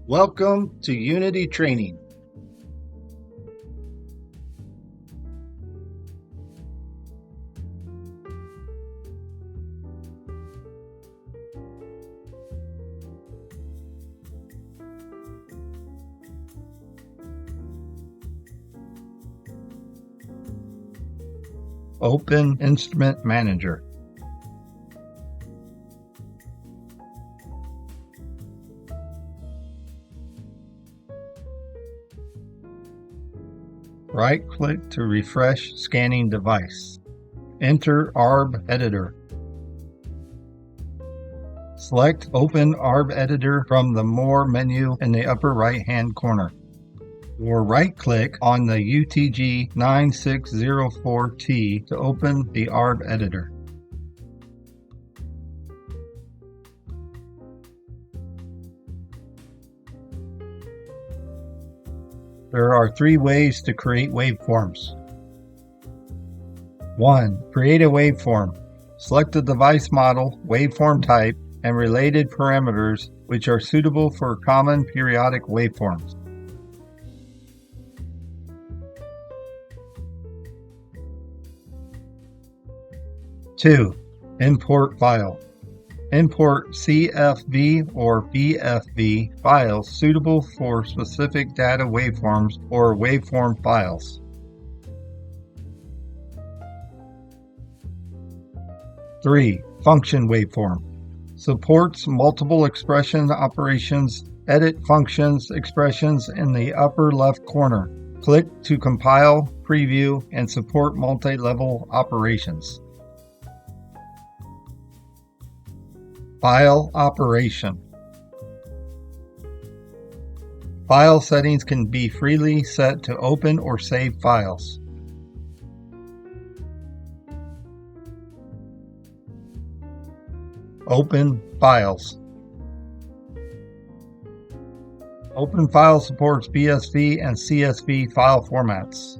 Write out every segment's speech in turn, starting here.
Welcome to Unity Training. Open Instrument Manager. Right-click to refresh scanning device. Enter ARB Editor. Select Open ARB Editor from the More menu in the upper right-hand corner. Or right-click on the UTG9604T to open the ARB Editor. There are three ways to create waveforms. 1. Create a waveform. Select the device model, waveform type, and related parameters which are suitable for common periodic waveforms. 2. Import file. Import CFV or BFV files suitable for specific data waveforms or waveform files. 3. Function waveform. Supports multiple expression operations. Edit functions expressions in the upper left corner. Click to compile, preview, and support multi-level operations. File operation. File settings can be freely set to open or save files. Open files. Open file supports BSV and CSV file formats.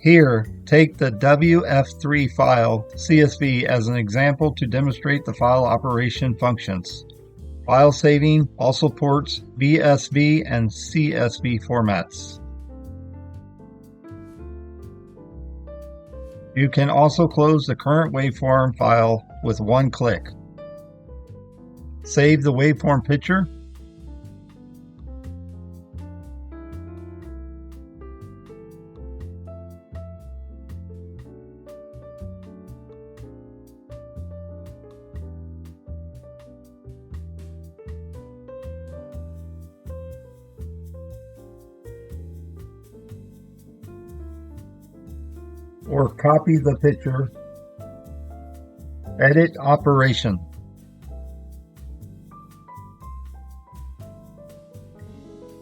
Here, take the WF3 file CSV as an example to demonstrate the file operation functions. File saving also supports BSV and CSV formats. You can also close the current waveform file with one click. Save the waveform picture. Or copy the picture. Edit operation.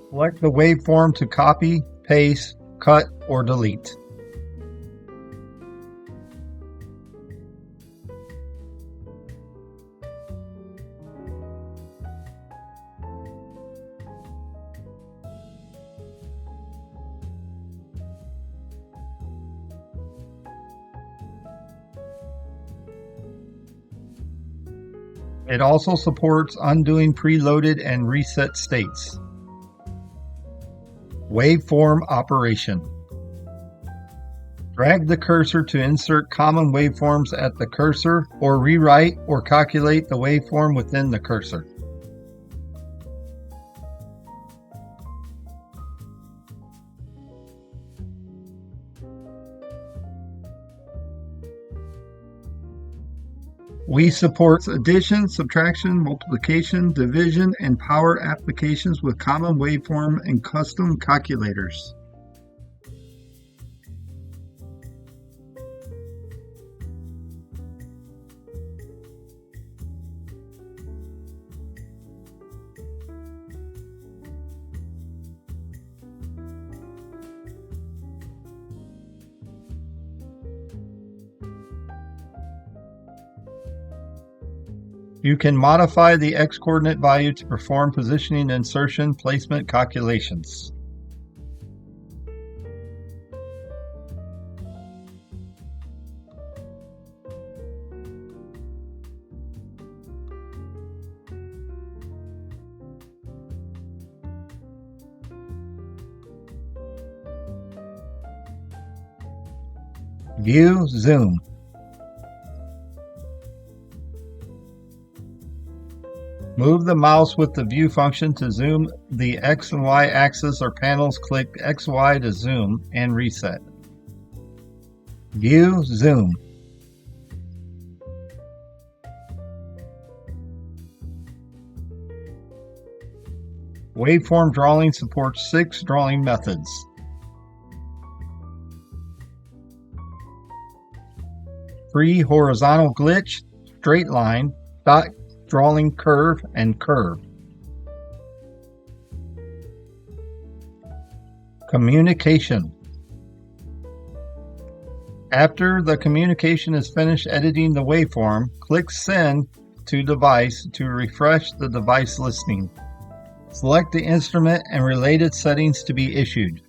Select the waveform to copy, paste, cut, or delete. It also supports undoing preloaded and reset states. Waveform operation. Drag the cursor to insert common waveforms at the cursor or rewrite or calculate the waveform within the cursor. We support addition, subtraction, multiplication, division, and power applications with common waveform and custom calculators. You can modify the x-coordinate value to perform positioning, insertion, placement calculations. View, zoom. Move the mouse with the view function to zoom the X and Y axis or panels. Click XY to zoom and reset. View, zoom. Waveform drawing supports 6 drawing methods. Free horizontal glitch, straight line, dot drawing curve, and curve. Communication. After the communication is finished editing the waveform, click Send to Device to refresh the device listing. Select the instrument and related settings to be issued.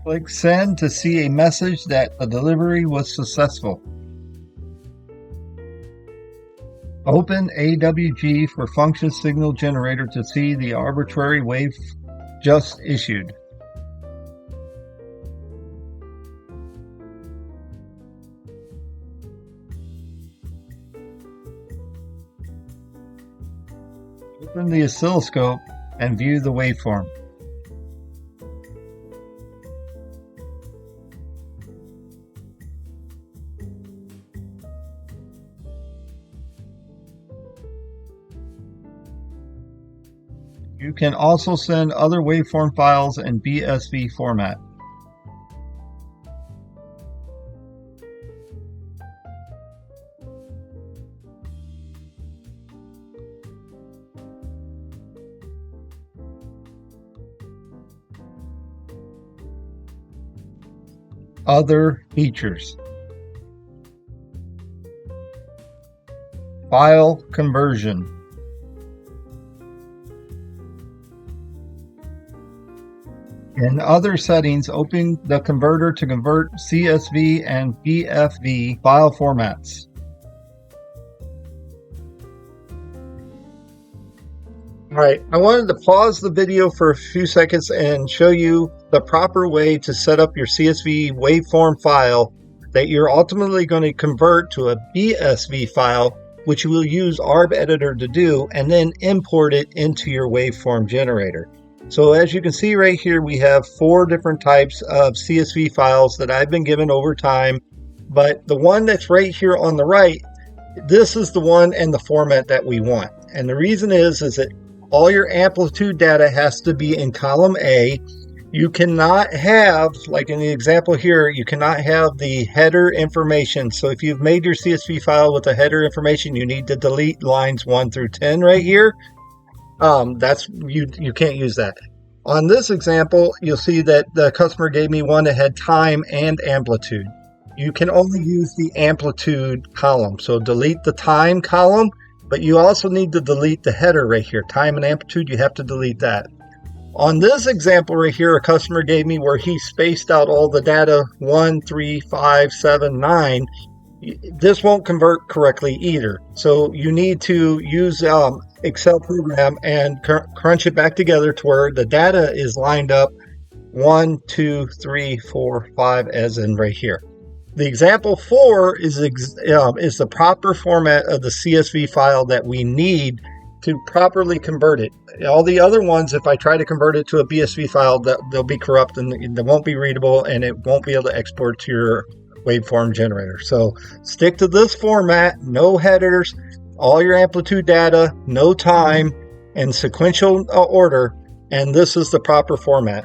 Click Send to see a message that the delivery was successful. Open AWG for function signal generator to see the arbitrary wave just issued. Open the oscilloscope and view the waveform. You can also send other waveform files in BSV format. Other features. File conversion. In other settings, open the converter to convert CSV and BFV file formats. All right, I wanted to pause the video for a few seconds and show you the proper way to set up your CSV waveform file that you're ultimately going to convert to a BSV file, which you will use Arb Editor to do, and then import it into your waveform generator. So as you can see right here, we have 4 different types of CSV files that I've been given over time, but the one that's right here on the right, this is the one and the format that we want. And the reason is that all your amplitude data has to be in column A. You cannot have, like in the example here, you cannot have the header information. So if you've made your CSV file with the header information, you need to delete lines 1 through 10 right here. You can't use that. On this example, you'll see that the customer gave me one that had time and amplitude. You can only use the amplitude column. So delete the time column, but you also need to delete the header right here. Time and amplitude, you have to delete that. On this example right here, a customer gave me where he spaced out all the data 1, 3, 5, 7, 9. This won't convert correctly either. So you need to use Excel program and crunch it back together to where the data is lined up 1, 2, 3, 4, 5 as in right here. The example 4 is the proper format of the CSV file that we need to properly convert it. All the other ones, if I try to convert it to a BSV file, they'll be corrupt and they won't be readable, and it won't be able to export to your waveform generator. So stick to this format, no headers, all your amplitude data, no time, and sequential order, and this is the proper format.